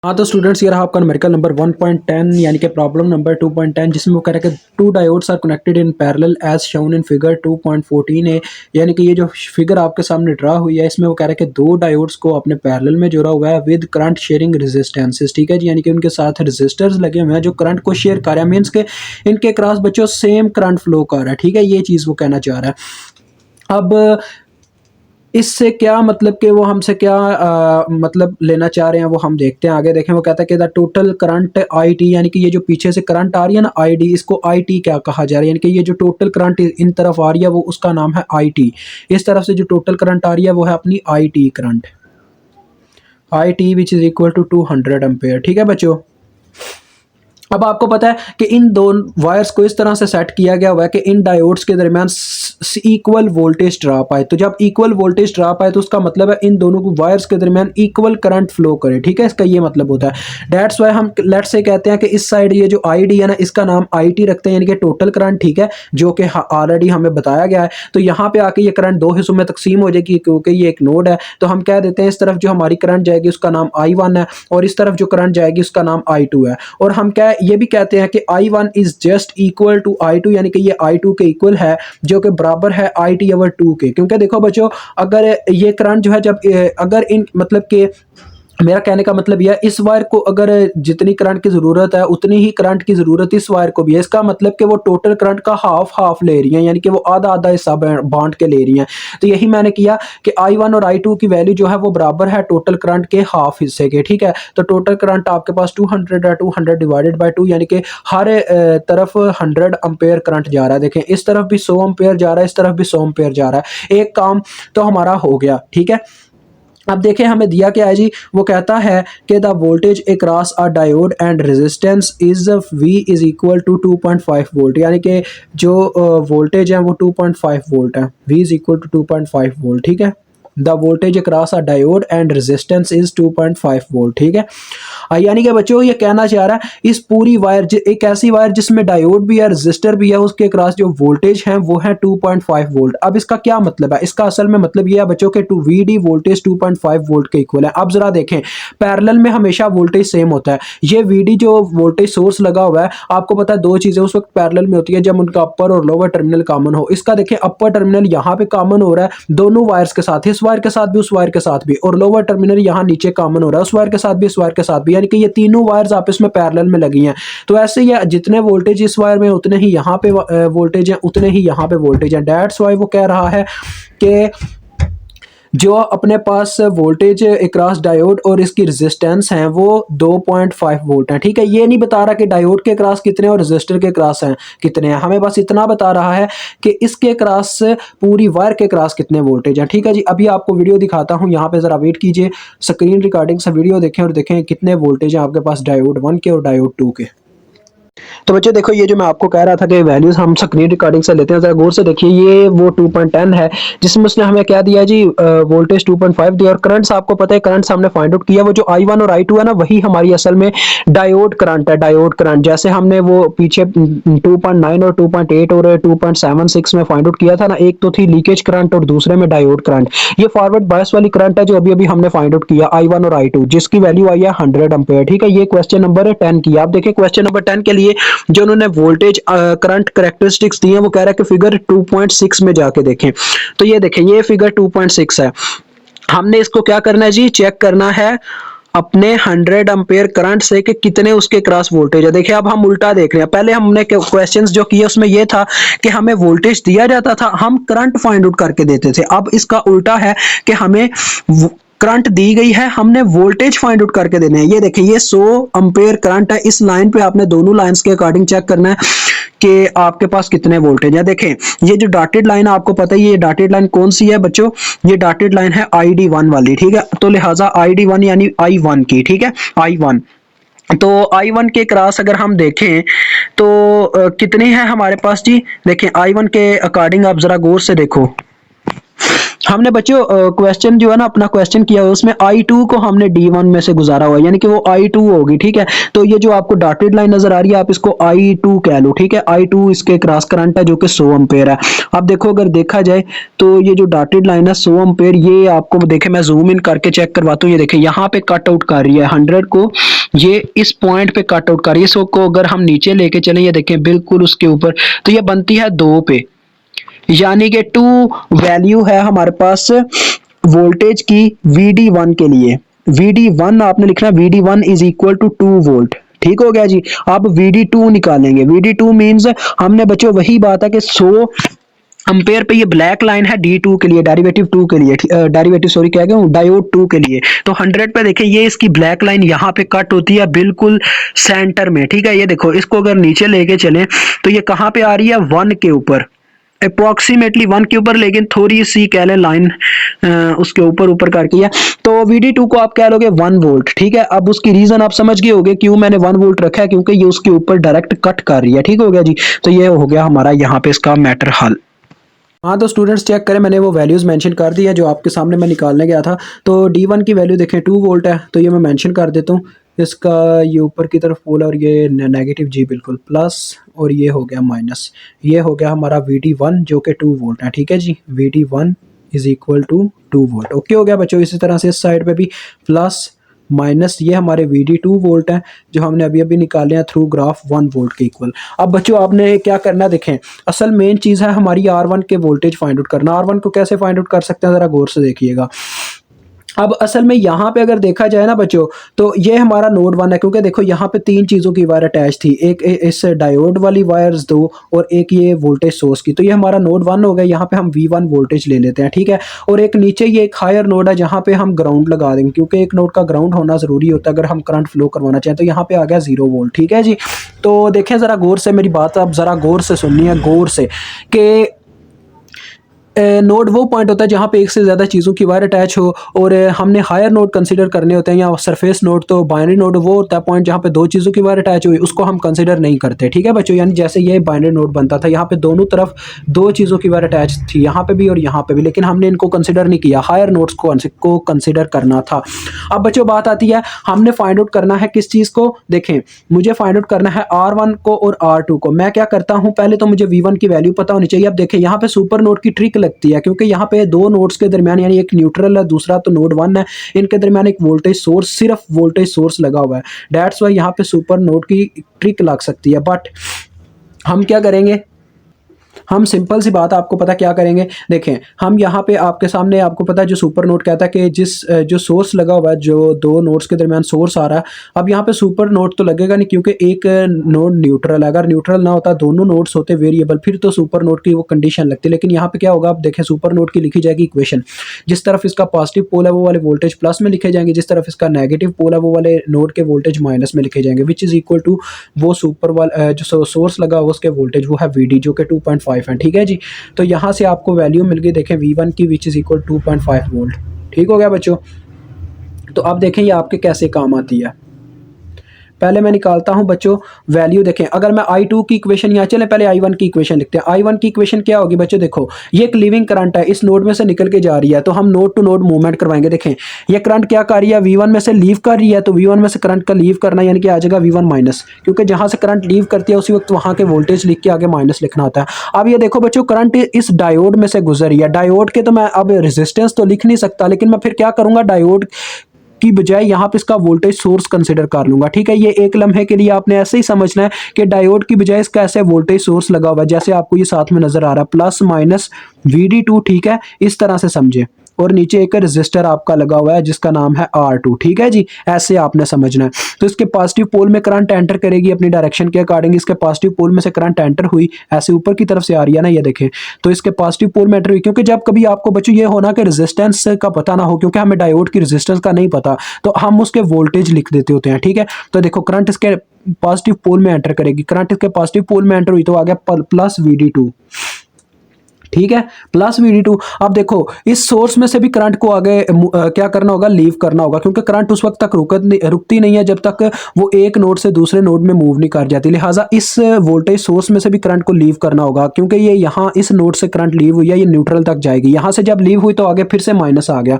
हाँ तो स्टूडेंट्स, ये रहा आपका न्यूमेरिकल नंबर 1.10 यानी कि प्रॉब्लम नंबर 2.10, जिसमें वो कह रहा है कि two diodes are connected in parallel as shown in figure 2.14 है। यानी कि ये जो फिगर आपके सामने ड्रा हुई है, इसमें वो कह रहा है कि दो डायोड्स को अपने पैरेलल में जोड़ा हुआ है विद करंट शेयरिंग रेजिस्टेंसेस। ठीक है जी, यानी कि उनके साथ रेजिस्टर्स लगे हुए हैं जो करंट को शेयर कर रहे हैं, मीन्स के इनके क्रॉस बच्चों सेम करंट फ्लो कर रहा है। ठीक है, ये चीज़ वो कहना चाह रहा है। अब इससे क्या मतलब कि वो हमसे क्या मतलब लेना चाह रहे हैं वो हम देखते हैं, आगे देखें। वो कहता है कि the total current I T, यानी कि ये जो पीछे से करंट आ रही है ना आई डी, इसको आई टी क्या कहा जा रहा है, यानी कि ये जो टोटल करंट इन तरफ आ रही है वो उसका नाम है आई टी। इस तरफ से जो टोटल करंट आ रही है वो है अपनी I T current, I T which is equal to 200 ampere. ठीक है बच्चों, अब आपको पता है कि इन दो वायर्स को इस तरह से सेट किया गया हुआ है कि इन डायोड्स के दरमियान इक्वल वोल्टेज ड्रॉप आए। तो जब इक्वल वोल्टेज ड्रॉप आए तो उसका मतलब है इन दोनों वायर्स के दरमियान इक्वल करंट फ्लो करे। ठीक है, इसका ये मतलब होता है। दैट्स वाई हम लेट्स से कहते हैं कि इस साइड ये जो आई डी है ना, इसका नाम आई टी रखते हैं, यानी कि टोटल करंट। ठीक है, जो कि ऑलरेडी हमें बताया गया है। तो यहाँ पे आके ये करंट दो हिस्सों में तकसीम हो जाएगी, क्योंकि ये एक नोड है। तो हम कह देते हैं इस तरफ जो हमारी करंट जाएगी उसका नाम I1 है, और इस तरफ जो करंट जाएगी उसका नाम I2 है। और हम क्या ये भी कहते हैं कि I1 is just equal to I2, यानी कि ये I2 के इक्वल है, जो कि बराबर है IT/2 के। क्योंकि देखो बच्चों, अगर ये करंट जो है जब अगर इन मतलब कि मेरा कहने का मतलब यह, इस वायर को अगर जितनी करंट की ज़रूरत है उतनी ही करंट की ज़रूरत इस वायर को भी है। इसका मतलब कि वो टोटल करंट का हाफ हाफ ले रही हैं, यानी कि वो आधा आधा हिस्सा बांट के ले रही हैं। तो यही मैंने किया कि I1 और I2 की वैल्यू जो है वो बराबर है टोटल करंट के हाफ हिस्से के। ठीक है, तो टोटल करंट आपके पास 200 है, 200 डिवाइडेड बाई 2, यानी कि हर तरफ 100 अम्पेयर करंट जा रहा है। देखें, इस तरफ भी 100 अम्पेयर जा रहा है, इस तरफ भी 100 अम्पेयर जा रहा है। एक काम तो हमारा हो गया। ठीक है, अब देखें हमें दिया क्या है जी। वो कहता है कि the voltage across a diode and resistance is V is equal to 2.5 volt, यानी कि जो वोल्टेज है वो 2.5 वोल्ट है। V is equal to 2.5 volt. ठीक है, the voltage across a diode and resistance is 2.5 volt. ठीक है, यानी कि बच्चों ये कहना चाह रहा है इस पूरी वायर, एक ऐसी वायर जिसमें डायोड भी है रेजिस्टर भी है, उसके अक्रॉस जो वोल्टेज है वो है 2.5 वोल्ट। अब इसका क्या मतलब है, इसका असल में मतलब ये है बच्चों के VD वोल्टेज 2.5 वोल्ट के इक्वल है। अब जरा देखें, पैरेलल में हमेशा वोल्टेज सेम होता है। ये VD जो वोल्टेज सोर्स लगा हुआ है, आपको पता है दो चीजें उस वक्त पैरेलल में होती है जब उनका अपर और लोअर टर्मिनल कॉमन हो। इसका देखें, अपर टर्मिनल यहाँ पे कॉमन हो रहा है दोनों वायर्स के साथ, इस वायर के साथ भी उस वायर के साथ भी, और लोअर टर्मिनल यहाँ नीचे कॉमन हो रहा है उस वायर के साथ भी इस वायर के साथ भी, यानी कि ये तीनों वायर्स आपस में पैरेलल में लगी हैं। तो ऐसे ही जितने वोल्टेज इस वायर में उतने ही यहाँ पे वोल्टेज हैं, उतने ही यहाँ पे वोल्टेज हैं। दैट्स वाई वो कह रहा है कि जो अपने पास वोल्टेज अक्रॉस डायोड और इसकी रेजिस्टेंस है वो 2.5 वोल्ट है। ठीक है, ये नहीं बता रहा कि डायोड के अक्रॉस कितने और रेजिस्टर के अक्रॉस हैं कितने हैं, हमें बस इतना बता रहा है कि इसके अक्रॉस पूरी वायर के अक्रॉस कितने वोल्टेज हैं। ठीक है जी, अभी आपको वीडियो दिखाता हूँ, यहाँ पे ज़रा वेट कीजिए, स्क्रीन रिकॉर्डिंग से वीडियो देखें और देखें कितने वोल्टेज हैं आपके पास डायोड 1 के और डायोड 2 के। तो बच्चों देखो, ये जो मैं आपको कह रहा था कि वैल्यूज हम स्क्रीन रिकॉर्डिंग से लेते हैं, जरा गौर से देखिए। ये वो 2.10 है जिसमें उसने हमें क्या दिया जी, वोल्टेज 2.5 दिया, और करंट्स आपको पता है करंट्स हमने फाइंड आउट किया। वो जो I1 और I2 है ना, वही हमारी असल में डायोड करंट है, डायोड करंट। जैसे हमने वो पीछे 2.9 और 2.8 और 2.76 में फाइंड आउट किया था ना, एक तो थी लीकेज करंट और दूसरे में डायोड करंट। ये फॉरवर्ड बायस वाली करंट है जो अभी अभी हमने फाइंड आउट किया I1 और I2, जिसकी वैल्यू आई है 100 एम्पेयर। ठीक है, ये क्वेश्चन नंबर 10 की। आप देखें क्वेश्चन नंबर 10 के लिए जो उन्होंने वोल्टेज करंट करेक्टरिस्टिक्स दी है, वो कह रहा है कि फिगर 2.6 में जाके देखें। तो ये देखें, ये फिगर 2.6 है। हमने इसको क्या करना है जी, चेक करना है अपने 100 एम्पेयर करंट से कि कितने उसके क्रॉस वोल्टेज है। देखिए अब हम उल्टा देख रहे हैं, पहले हमने क्वेश्चंस जो किए उसमें ये था कि हमें वोल्टेज दिया जाता था, हम करंट फाइंड आउट करके देते थे। अब इसका उल्टा है कि हमें करंट दी गई है, हमने वोल्टेज फाइंड आउट करके देने हैं। ये देखिए, ये 100 एम्पेयर करंट है, इस लाइन पे आपने दोनों लाइंस के अकॉर्डिंग चेक करना है कि आपके पास कितने वोल्टेज है। देखें, ये जो डॉटेड लाइन है आपको पता है ये डॉटेड लाइन कौन सी है बच्चों, ये डॉटेड लाइन है ID1 वाली। ठीक है, तो लिहाजा ID1 यानी I1 की। ठीक है, I1, तो I1 के क्रॉस अगर हम देखें तो कितने हैं हमारे पास जी। देखें I1 के अकॉर्डिंग आप जरा गौर से देखो, हमने बच्चों क्वेश्चन जो है ना अपना क्वेश्चन किया है उसमें I2 को हमने D1 में से गुजारा हुआ है, यानी कि वो I2 होगी, ठीक है। तो ये जो आपको डॉटेड लाइन नजर आ रही है आप इसको I2 कह लो, ठीक है। I2 इसके क्रॉस करंट है जो कि 100 एम्पेयर है। अब देखो अगर देखा जाए तो ये जो डॉटेड लाइन है 100 एम्पेयर, ये आपको देखे मैं जूम इन करके चेक करवाता हूँ। ये देखे यहाँ पे कट आउट कर रही है 100 को, ये इस पॉइंट पे कट आउट कर रही है। सो को अगर हम नीचे लेके चले, ये देखें बिल्कुल उसके ऊपर, तो ये बनती है 2 पे, यानी कि 2 वैल्यू है हमारे पास वोल्टेज की VD1 के लिए। VD1 आपने लिखना, VD1 is equal to 2 volt, ठीक हो गया जी। अब VD2 निकालेंगे। VD2 मींस हमने बच्चों वही बात है कि 100 अंपेयर पे ये ब्लैक लाइन है D2 के लिए, डेरिवेटिव 2 के लिए, डेरिवेटिव सॉरी क्या कहूँ, डायोड 2 के लिए। तो 100 पे देखें ये इसकी ब्लैक लाइन यहाँ पे कट होती है बिल्कुल सेंटर में, ठीक है। ये देखो इसको अगर नीचे लेके चलें तो ये कहाँ पे आ रही है 1 के ऊपर, अप्रोक्सीमेटली 1 के ऊपर, लेकिन थोड़ी सी कह लें लाइन उसके ऊपर ऊपर करके है। तो VD2 को आप कह लोगे 1 वोल्ट, ठीक है। अब उसकी रीजन आप समझ गए होगे क्यों मैंने 1 वोल्ट रखा है, क्योंकि ये उसके ऊपर डायरेक्ट कट कर रही है, ठीक हो गया जी। तो ये हो गया हमारा यहाँ पे इसका मैटर हल। हाँ तो स्टूडेंट्स चेक करें, मैंने वो वैल्यूज़ मेंशन कर दी है जो आपके सामने मैं निकालने गया था। तो D1 की वैल्यू देखें 2 वोल्ट है, तो ये मैं मेंशन कर देता हूँ। इसका ये ऊपर की तरफ पोल और ये नेगेटिव जी बिल्कुल प्लस, और ये हो गया माइनस। ये हो गया हमारा VD1 जो कि 2 वोल्ट है, ठीक है जी। VD1 is equal to 2 volt. Okay हो गया बच्चों। इसी तरह से इस साइड पे भी प्लस माइनस, ये हमारे VD2 वोल्ट हैं जो हमने अभी अभी निकाले हैं थ्रू ग्राफ 1 वोल्ट के इक्वल। अब बच्चों आपने क्या करना है, देखें असल मेन चीज़ है हमारी R1 के वोल्टेज फाइंड आउट करना। R1 को कैसे फाइंड आउट कर सकते हैं ज़रा गौर से देखिएगा। अब असल में यहाँ पे अगर देखा जाए ना बच्चों, तो ये हमारा नोड 1 है, क्योंकि देखो यहाँ पे 3 चीज़ों की वायर अटैच थी, एक इस डायोड वाली वायर्स 2 और एक ये वोल्टेज सोर्स की। तो ये हमारा नोड 1 हो गया। यहाँ पे हम V1 वोल्टेज ले लेते हैं, ठीक है। और एक नीचे ये एक हायर नोड है जहाँ पे हम ग्राउंड लगा देंगे, क्योंकि एक नोड का ग्राउंड होना ज़रूरी होता है अगर हम करंट फ्लो करवाना चाहें। तो यहाँ पे आ गया 0 वोल्ट, ठीक है जी। तो देखें ज़रा गौर से मेरी बात, अब ज़रा गौर से सुननी है, गौर से, कि नोड वो पॉइंट होता है जहाँ पे एक से ज़्यादा चीज़ों की वायर अटैच हो, और हमने हायर नोड कंसीडर करने होते हैं, या सरफेस नोड। तो बाइनरी नोड वो होता है पॉइंट जहाँ पे 2 चीज़ों की वायर अटैच हुई, उसको हम कंसीडर नहीं करते, ठीक है बच्चों। यानी जैसे ये बाइनरी नोड बनता था, यहाँ पे दोनों तरफ 2 चीज़ों की वायर अटैच थी, यहाँ पे भी और यहाँ पे भी, लेकिन हमने इनको कंसिडर नहीं किया, हायर नोड्स को कंसिडर करना था। अब बच्चों बात आती है हमने फाइंड आउट करना है किस चीज़ को, देखें मुझे फाइंड आउट करना है R1 को और R2 को। मैं क्या करता हूँ, पहले तो मुझे V1 की वैल्यू पता होनी चाहिए। अब देखें यहाँ पे सुपर नोड की ट्रिक लगती है, क्योंकि यहाँ पे 2 नोड्स के दरमियान, यानी एक न्यूट्रल है दूसरा तो नोड 1 है, इनके दरमियान एक वोल्टेज सोर्स, सिर्फ वोल्टेज सोर्स लगा हुआ है। दैट्स वाई यहाँ पे सुपर नोड की ट्रिक लग सकती है। बट हम क्या करेंगे, हम सिंपल सी बात आपको पता क्या करेंगे, देखें हम यहाँ पे आपके सामने, आपको पता है जो सुपर नोड कहता है कि जो सोर्स लगा हुआ है, जो 2 नोड्स के दरमियान सोर्स आ रहा है। अब यहाँ पे सुपर नोड तो लगेगा नहीं, क्योंकि एक नोड न्यूट्रल है। अगर न्यूट्रल ना होता, दोनों नोड्स होते वेरिएबल, फिर तो सुपर नोड की वो कंडीशन लगती। लेकिन यहाँ पे क्या होगा, आप देखें सुपर नोड की लिखी जाएगी इक्वेशन, जिस तरफ इसका पॉजिटिव पोल है वो वाले वोल्टेज प्लस में लिखे जाएंगे, जिस तरफ इसका नेगेटिव पोल है वो वाले नोड के वोल्टेज माइनस में लिखे जाएंगे, विच इज इक्वल टू वो सुपर वाला जो सोर्स लगा हुआ उसके वोल्टेज, वो है VD जो कि 2.5 है, ठीक है जी। तो यहाँ से आपको वैल्यू मिल गई, देखें V1 की, विच इज इक्वल 2.5 वोल्ट, ठीक हो गया बच्चों। तो अब देखें ये आपके कैसे काम आती है। पहले मैं निकालता हूं बच्चों वैल्यू। देखें अगर मैं I2 की इक्वेशन, यहाँ चले पहले I1 की इक्वेशन लिखते हैं। I1 की इक्वेशन क्या होगी बच्चों, देखो ये एक लिविंग करंट है, इस नोड में से निकल के जा रही है, तो हम नोड टू नोड मूवमेंट करवाएंगे। देखें ये करंट क्या कर रही है, V1 में से लीव कर रही है, तो V1 में से करंट का लीव करना यानी कि आ जाएगा V1 माइनस, क्योंकि जहां से करंट लीव करती है उसी वक्त वहां के वोल्टेज लिख के आगे माइनस लिखना होता है। अब ये देखो बच्चों करंट इस डायोड में से गुजर रही है। डायोड के तो मैं अब रेजिस्टेंस तो लिख नहीं सकता, लेकिन मैं फिर क्या करूंगा, डायोड की बजाय यहाँ पे इसका वोल्टेज सोर्स कंसिडर कर लूंगा, ठीक है। ये एक लम्हे के लिए आपने ऐसे ही समझना है कि डायोड की बजाय इसका ऐसे वोल्टेज सोर्स लगा हुआ है, जैसे आपको ये साथ में नजर आ रहा है, प्लस माइनस VD2, ठीक है, इस तरह से समझे। और नीचे एक रजिस्टर आपका लगा हुआ है जिसका नाम है R2, ठीक है जी, ऐसे आपने समझना है। तो इसके पॉजिटिव पोल में करंट एंटर करेगी अपनी डायरेक्शन के अकॉर्डिंग। इसके पॉजिटिव पोल में से करंट एंटर हुई, ऐसे ऊपर की तरफ से आ रही है ना, ये देखें, तो इसके पॉजिटिव पोल में एंटर हुई। क्योंकि जब कभी आपको बच्चों ये होना कि रेजिस्टेंस का पता ना हो, क्योंकि हमें डायोड की रेजिस्टेंस का नहीं पता, तो हम उसके वोल्टेज लिख देते होते हैं, ठीक है। तो देखो करंट इसके पॉजिटिव पोल में एंटर करेगी, करंट इसके पॉजिटिव पोल में एंटर हुई तो आ गया प्लस VD2, ठीक है, प्लस VD2। अब देखो इस सोर्स में से भी करंट को आगे क्या करना होगा, लीव करना होगा, क्योंकि करंट उस वक्त तक रुकती नहीं है जब तक वो एक नोड से दूसरे नोड में मूव नहीं कर जाती। लिहाजा इस वोल्टेज सोर्स में से भी करंट को लीव करना होगा, क्योंकि ये यहाँ इस नोड से करंट लीव हुई है, ये न्यूट्रल तक जाएगी। यहाँ से जब लीव हुई तो आगे फिर से माइनस आ गया,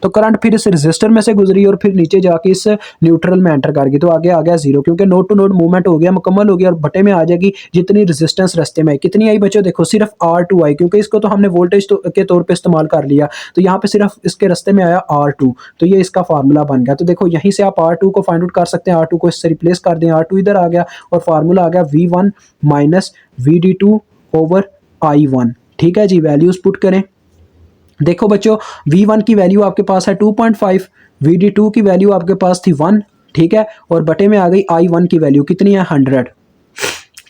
तो करंट फिर इस रेजिस्टर में से गुजरी और फिर नीचे जाके इस न्यूट्रल में एंटर कर गई, तो आगे आ गया जीरो, क्योंकि नोड टू नोड मूवमेंट हो गया, मुकम्मल हो गया, और बटे में आ जाएगी जितनी रेजिस्टेंस रास्ते में आई। कितनी आई बच्चों, देखो सिर्फ R2 आई, क्योंकि इसको तो हमने वोल्टेज के तौर पे इस्तेमाल कर लिया, तो यहाँ पे सिर्फ इसके रास्ते में आया R2, तो ये इसका फार्मूला बन गया। तो देखो यहीं से आप R2 को फाइंड आउट कर सकते हैं, R2 को इससे रिप्लेस कर दें, R2 इधर आ गया और फार्मूला आ गया V1 minus VD2 over I1। ठीक है जी, वैल्यूज पुट करें। देखो बच्चों V1 की वैल्यू आपके पास है 2.5, VD2 की वैल्यू आपके पास थी 1, ठीक है, और बटे में आ गई I1 की वैल्यू कितनी है 100।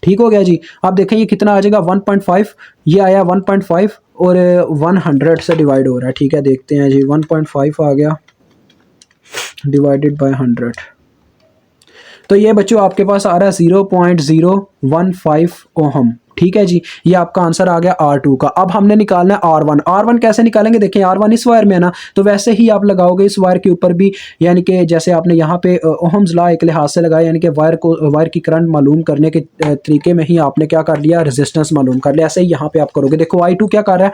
ठीक हो गया जी। आप देखें ये कितना आ जाएगा 1.5, ये आया 1.5 और 100 से डिवाइड हो रहा है। ठीक है, देखते हैं जी, 1.5 आ गया डिवाइडेड बाय 100, तो ये बच्चों आपके पास आ रहा है 0.015 ओहम। ठीक है जी, ये आपका आंसर आ गया R2 का। अब हमने निकालना है R1। R1 कैसे निकालेंगे, देखें R1 इस वायर में है ना, तो वैसे ही आप लगाओगे इस वायर के ऊपर भी, यानी कि जैसे आपने यहाँ पे ओहम्स लॉ एक लिहाज से लगाया, यानी कि वायर की करंट मालूम करने के तरीके में ही आपने क्या कर लिया, रेजिस्टेंस मालूम कर लिया। ऐसे ही यहाँ पे आप करोगे। देखो I2 क्या कर रहा है,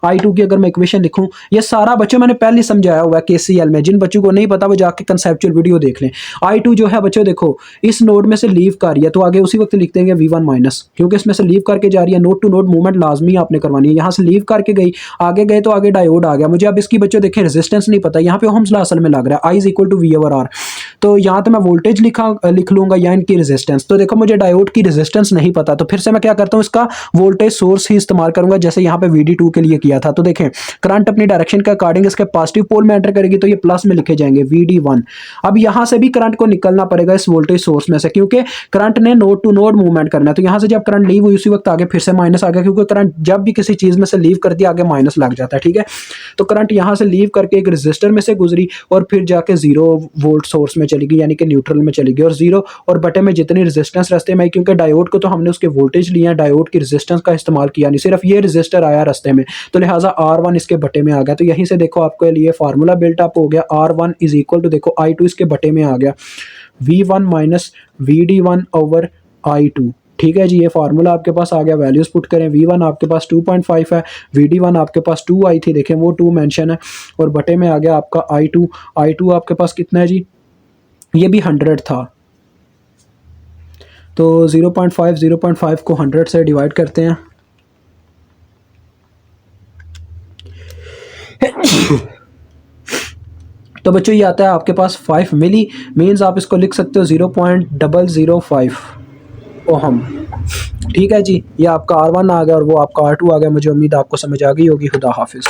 I2 की अगर मैं इक्वेशन लिखूँ, ये सारा बच्चों मैंने पहले समझाया हुआ है KCL में, जिन बच्चों को नहीं पता वो जाके कंसेप्चुअल वीडियो देख लें। I2 जो है बच्चों देखो इस नोड में से लीव कर रही है, तो आगे उसी वक्त लिख देंगे V1 माइनस, क्योंकि इसमें से लीव करके जा रही है, नोड टू नोड मूवमेंट लाजमी आपने करवानी है। यहाँ से लीव करके गई, आगे गए तो आगे डायोड आ गया। मुझे अब इसकी बच्चों देखें रेजिस्टेंस नहीं पता, यहाँ पे ओहम्स लॉ असल में लग रहा है I is equal to V over R, तो यहाँ तो मैं वोल्टेज लिख लूंगा या इनकी रेजिस्टेंस। तो देखो मुझे डायोड की रेजिस्टेंस नहीं पता, तो फिर से मैं क्या करता हूँ, इसका वोल्टेज सोर्स ही इस्तेमाल करूंगा, जैसे यहाँ पे VD2 के लिए किया था। तो देखें करंट अपनी डायरेक्शन के अकॉर्डिंग इसके पॉजिटिव पोल में एंटर करेगी, तो ये प्लस में लिखे जाएंगे VD1। अब यहाँ से भी करंट को निकलना पड़ेगा इस वोल्टेज सोर्स में से, क्योंकि करंट ने नोड टू नोड मूवमेंट करना है। तो यहाँ से जब करंट लीव हुई उसी वक्त आगे फिर से माइनस आ गया, क्योंकि करंट जब भी किसी चीज में से लीव करती है आगे माइनस लग जाता है। ठीक है, तो करंट यहाँ से लीव करके एक रेजिस्टर में से गुजरी और फिर जाके 0 वोल्ट सोर्स में चली गई, यानी कि न्यूट्रल में चली गई, और 0 और बटे में जितनी रेजिस्टेंस रास्ते में आई, क्योंकि डायोड को तो हमने उसके वोल्टेज लिया, डायोड की रेजिस्टेंस का इस्तेमाल किया नहीं, सिर्फ ये रेजिस्टर आया रास्ते में, तो लिहाजा R1 इसके बटे में आ गया। तो यहीं से देखो आपके लिए फार्मूला बिल्ट अप हो गया, R1 इज इक्वल टू देखो I2 इसके बटे में आ गया V1 minus VD1 over I2। ठीक है जी, ये फार्मूला आपके पास आ गया। वैल्यूज पुट करें, V1 आपके पास 2.5 है, VD1 आपके पास 2 आई थी, देखें वो 2 मेंशन है, और बटे में आ गया आपका I2 आपके पास कितना है जी, ये भी 100 था, तो 0.5 को 100 से डिवाइड करते हैं तो बच्चों ये आता है आपके पास 5 मिली, मीन्स आप इसको लिख सकते हो 0.005 ओहम। ठीक है जी, ये आपका R1 आ गया और वो आपका R2 आ गया। मुझे उम्मीद आपको समझ आ गई होगी। खुदा हाफिज़।